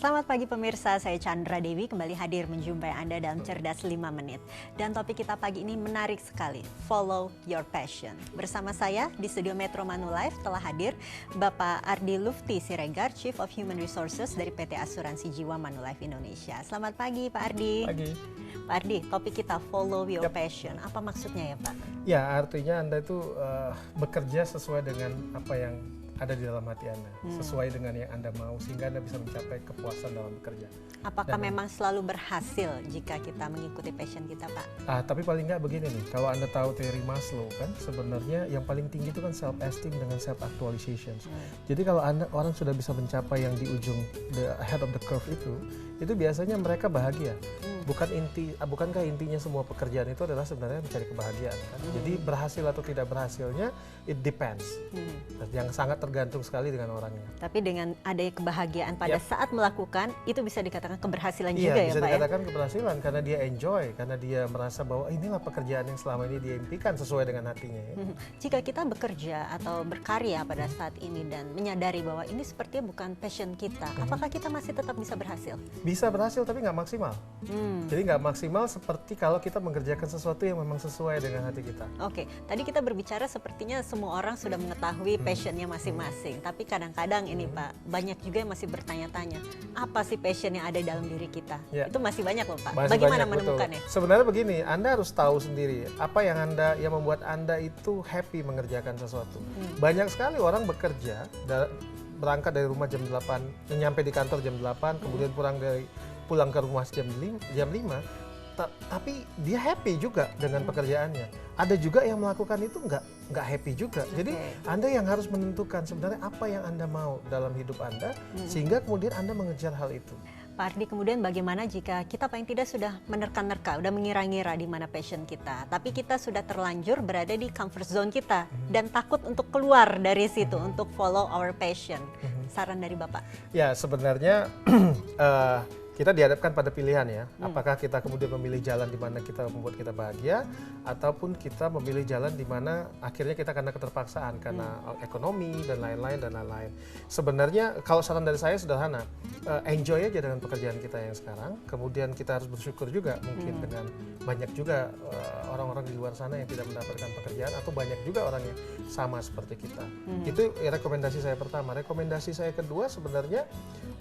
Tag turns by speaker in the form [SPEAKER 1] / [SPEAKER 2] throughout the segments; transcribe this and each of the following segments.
[SPEAKER 1] Selamat pagi pemirsa, saya Chandra Dewi kembali hadir menjumpai Anda dalam Cerdas 5 Menit. Dan topik kita pagi ini menarik sekali, Follow Your Passion. Bersama saya di studio Metro Manulife telah hadir Bapak Ardi Lufti Siregar, Chief of Human Resources dari PT Asuransi Jiwa Manulife Indonesia. Selamat pagi Pak Ardi.
[SPEAKER 2] Pagi.
[SPEAKER 1] Pak Ardi, topik kita Follow Your Passion. Apa maksudnya ya Pak?
[SPEAKER 2] Ya, artinya Anda itu bekerja sesuai dengan apa yang ada di dalam hati Anda, sesuai dengan yang Anda mau, sehingga Anda bisa mencapai kepuasan dalam bekerja.
[SPEAKER 1] Apakah memang selalu berhasil jika kita mengikuti passion kita, Pak?
[SPEAKER 2] Tapi paling nggak begini nih, kalau Anda tahu teori Maslow kan, sebenarnya yang paling tinggi itu kan self-esteem dengan self-actualization. Jadi kalau orang sudah bisa mencapai yang di ujung, the head of the curve itu biasanya mereka bahagia. Bukankah intinya semua pekerjaan itu adalah sebenarnya mencari kebahagiaan kan? Jadi berhasil atau tidak berhasilnya, it depends. Yang sangat tergantung sekali dengan orangnya.
[SPEAKER 1] Tapi dengan adanya kebahagiaan pada saat melakukan, itu bisa dikatakan keberhasilan juga ya Pak ya?
[SPEAKER 2] Iya, bisa dikatakan keberhasilan karena dia enjoy, karena dia merasa bahwa inilah pekerjaan yang selama ini dia impikan sesuai dengan hatinya. Ya.
[SPEAKER 1] Jika kita bekerja atau berkarya pada saat ini dan menyadari bahwa ini sepertinya bukan passion kita, apakah kita masih tetap bisa berhasil?
[SPEAKER 2] Bisa berhasil tapi nggak maksimal. Jadi nggak maksimal seperti kalau kita mengerjakan sesuatu yang memang sesuai dengan hati kita.
[SPEAKER 1] Oke, tadi kita berbicara sepertinya semua orang sudah mengetahui passionnya masing-masing. Tapi kadang-kadang ini Pak, banyak juga yang masih bertanya-tanya, apa sih passion yang ada dalam diri kita? Ya. Itu masih banyak loh Pak.
[SPEAKER 2] Masih
[SPEAKER 1] bagaimana
[SPEAKER 2] banyak,
[SPEAKER 1] menemukannya?
[SPEAKER 2] Betul. Sebenarnya begini, Anda harus tahu sendiri apa yang membuat Anda itu happy mengerjakan sesuatu. Banyak sekali orang bekerja, berangkat dari rumah jam 8, nyampe di kantor jam 8, kemudian pulang ke rumah jam 5, tapi dia happy juga dengan pekerjaannya. Ada juga yang melakukan itu nggak happy juga. Jadi Anda yang harus menentukan sebenarnya apa yang Anda mau dalam hidup Anda, sehingga kemudian Anda mengejar hal itu.
[SPEAKER 1] Pak Ardi, kemudian bagaimana jika kita paling tidak sudah menerka-nerka, udah mengira-ngira di mana passion kita, tapi kita sudah terlanjur berada di comfort zone kita dan takut untuk keluar dari situ untuk follow our passion. Saran dari Bapak?
[SPEAKER 2] Ya, sebenarnya kita dihadapkan pada pilihan ya, apakah kita kemudian memilih jalan di mana kita membuat kita bahagia, ataupun kita memilih jalan di mana akhirnya kita karena keterpaksaan, karena ekonomi dan lain-lain. Sebenarnya kalau saran dari saya sederhana, enjoy aja dengan pekerjaan kita yang sekarang, kemudian kita harus bersyukur juga mungkin dengan banyak juga orang-orang di luar sana yang tidak mendapatkan pekerjaan, atau banyak juga orang yang sama seperti kita. Itu rekomendasi saya pertama. Rekomendasi saya kedua sebenarnya,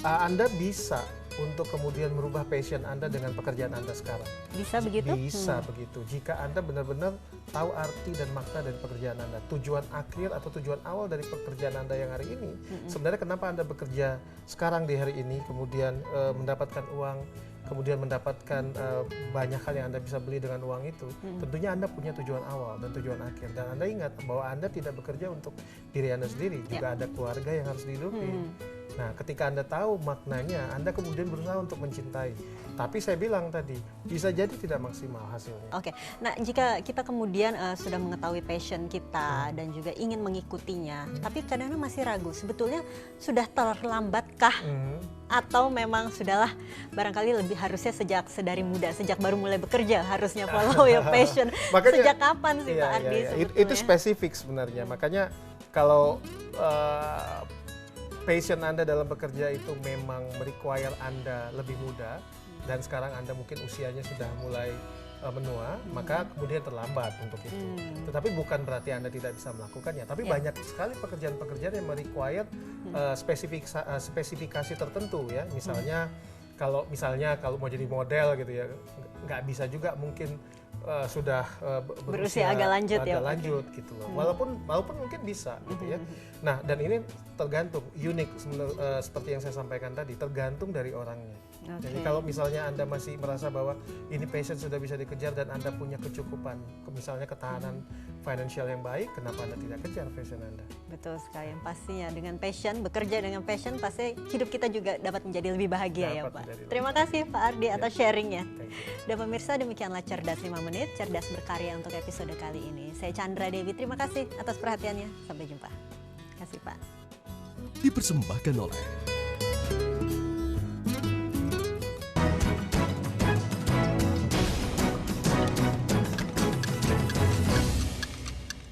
[SPEAKER 2] Anda bisa untuk kemudian merubah passion Anda dengan pekerjaan Anda sekarang.
[SPEAKER 1] Bisa begitu?
[SPEAKER 2] Bisa begitu. Jika Anda benar-benar tahu arti dan makna dari pekerjaan Anda, tujuan akhir atau tujuan awal dari pekerjaan Anda yang hari ini, sebenarnya kenapa Anda bekerja sekarang di hari ini, kemudian mendapatkan uang, kemudian mendapatkan banyak hal yang Anda bisa beli dengan uang itu, tentunya Anda punya tujuan awal dan tujuan akhir. Dan Anda ingat bahwa Anda tidak bekerja untuk diri Anda sendiri, juga ada keluarga yang harus dihidupi. Nah, ketika Anda tahu maknanya, Anda kemudian berusaha untuk mencintai. Tapi saya bilang tadi, bisa jadi tidak maksimal hasilnya.
[SPEAKER 1] Oke, nah jika kita kemudian sudah mengetahui passion kita dan juga ingin mengikutinya, tapi kadang-kadang masih ragu, sebetulnya sudah terlambatkah? Atau memang sudahlah barangkali lebih harusnya sedari muda, sejak baru mulai bekerja harusnya follow your passion.
[SPEAKER 2] Makanya,
[SPEAKER 1] sejak kapan sih Pak Ardi sebetulnya?
[SPEAKER 2] Itu spesifik sebenarnya, makanya kalau passion Anda dalam bekerja itu memang merequire Anda lebih muda, dan sekarang Anda mungkin usianya sudah mulai menua, maka kemudian terlambat untuk itu. Tetapi bukan berarti Anda tidak bisa melakukannya. Tapi banyak sekali pekerjaan-pekerjaan yang merequire spesifikasi tertentu ya. Misalnya kalau mau jadi model gitu ya, nggak bisa juga mungkin sudah
[SPEAKER 1] berusia agak lanjut
[SPEAKER 2] gitu loh. Walaupun mungkin bisa gitu ya. Nah, dan ini tergantung, unik seperti yang saya sampaikan tadi, tergantung dari orangnya. Jadi kalau misalnya Anda masih merasa bahwa ini passion sudah bisa dikejar dan Anda punya kecukupan, misalnya ketahanan finansial yang baik, kenapa Anda tidak kejar passion Anda?
[SPEAKER 1] Betul sekali, yang pastinya dengan passion, bekerja dengan passion, pasti hidup kita juga dapat menjadi lebih bahagia ya Pak. Terima kasih Pak Ardi atas sharingnya. Dan pemirsa, demikianlah Cerdas 5 Menit, cerdas berkarya untuk episode kali ini. Saya Chandra Dewi, terima kasih atas perhatiannya. Sampai jumpa. Terima kasih Pak.
[SPEAKER 3] Dipersembahkan oleh